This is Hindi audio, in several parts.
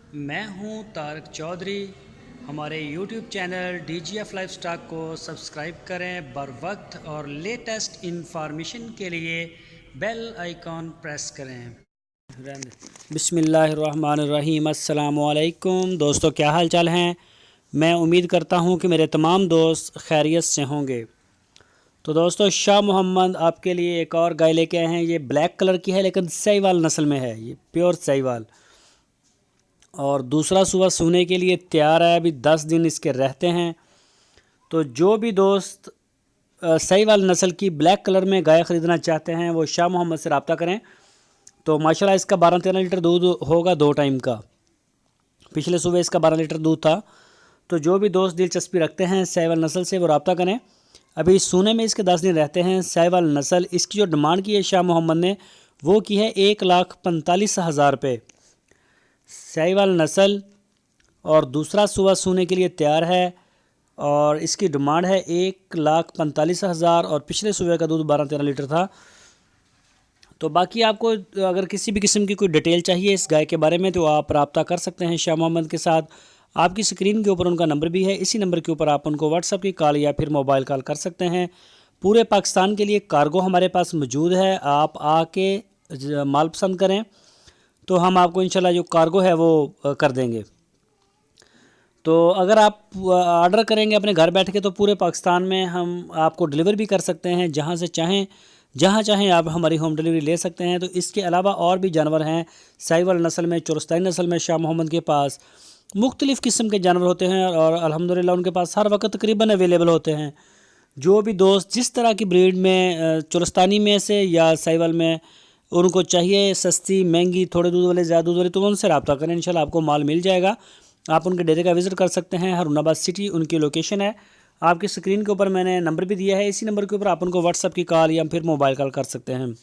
मैं हूं तारक चौधरी। हमारे YouTube channel DGF life stock को सब्सक्राइब करें बर वक्त और लेटेस्ट इंफॉर्मेशन के लिए बेल आइकॉन प्रेस करें। बिस्मिल्लाहिर्रहमानिर्रहीम। अस्सलामुअलैकुम दोस्तों, क्या हाल चाल हैं। मैं उम्मीद करता हूं कि मेरे तमाम दोस्त खैरियत से होंगे। तो दोस्तों, शाह मोहम्मद आपके लिए एक और गाय लेके आए हैं। ये ब्लैक कलर की है लेकिन साहिवाल नस्ल में है, ये प्योर साहिवाल। और दूसरा सुबह सूने के लिए तैयार है। अभी 10 दिन इसके रहते हैं। तो जो भी दोस्त साहिवाल नस्ल की ब्लैक कलर में गाय ख़रीदना चाहते हैं वो शाह मोहम्मद से रब्ता करें। तो माशाल्लाह इसका 12-13 लीटर दूध होगा 2 टाइम का। पिछले सुबह इसका 12 लीटर दूध था। तो जो भी दोस्त दिलचस्पी रखते हैं साहिवाल नस्ल से वो रब्ता करें। अभी सूने में इसके 10 दिन रहते हैं। साहिवाल नस्ल, इसकी जो डिमांड की है शाह मोहम्मद ने वो की है 1,45,000 रुपये। साहिवाल नस्ल और दूसरा सुबह सूने के लिए तैयार है और इसकी डिमांड है 1,45,000 और पिछले सुबह का दूध 12-13 लीटर था। तो बाकी आपको अगर किसी भी किस्म की कोई डिटेल चाहिए इस गाय के बारे में तो आप रब्ता कर सकते हैं शाह मोहम्मद के साथ। आपकी स्क्रीन के ऊपर उनका नंबर भी है, इसी नंबर के ऊपर आप उनको व्हाट्सएप की कॉल या फिर मोबाइल कॉल कर सकते हैं। पूरे पाकिस्तान के लिए कार्गो हमारे पास मौजूद है। आप आके माल पसंद करें तो हम आपको इंशाल्लाह जो कार्गो है वो कर देंगे। तो अगर आप ऑर्डर करेंगे अपने घर बैठ के तो पूरे पाकिस्तान में हम आपको डिलीवर भी कर सकते हैं। जहां से चाहें, जहां चाहें आप हमारी होम डिलीवरी ले सकते हैं। तो इसके अलावा और भी जानवर हैं साहिवाल नस्ल में, चोरस्तानी नस्ल में शाह मोहम्मद के पास मुख्तलिफ़ किस्म के जानवर होते हैं और अल्हम्दुलिल्लाह उनके पास हर वक्त तकरीबन अवेलेबल होते हैं। जो भी दोस्त जिस तरह की ब्रीड में, चोरस्तानी में से या साहिवाल में उनको चाहिए, सस्ती महंगी, थोड़े दूध वाले ज़्यादा दूध वाले, तो उनसे रब्ता करें, इंशाल्लाह आपको माल मिल जाएगा। आप उनके डेरे का विज़िट कर सकते हैं। हारूनाबाद सिटी उनकी लोकेशन है। आपकी स्क्रीन के ऊपर मैंने नंबर भी दिया है, इसी नंबर के ऊपर आप उनको व्हाट्सअप की कॉल या फिर मोबाइल कॉल कर सकते हैं।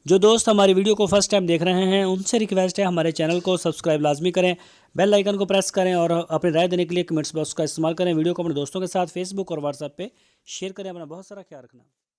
जो दोस्त हमारी वीडियो को फर्स्ट टाइम देख रहे हैं उनसे रिक्वेस्ट है हमारे चैनल को सब्सक्राइब लाजमी करें, बेल आइकन को प्रेस करें और अपनी राय देने के लिए कमेंट्स बॉक्स का इस्तेमाल करें। वीडियो को अपने दोस्तों के साथ फेसबुक और व्हाट्सएप पे शेयर करें। अपना बहुत सारा ख्याल रखना।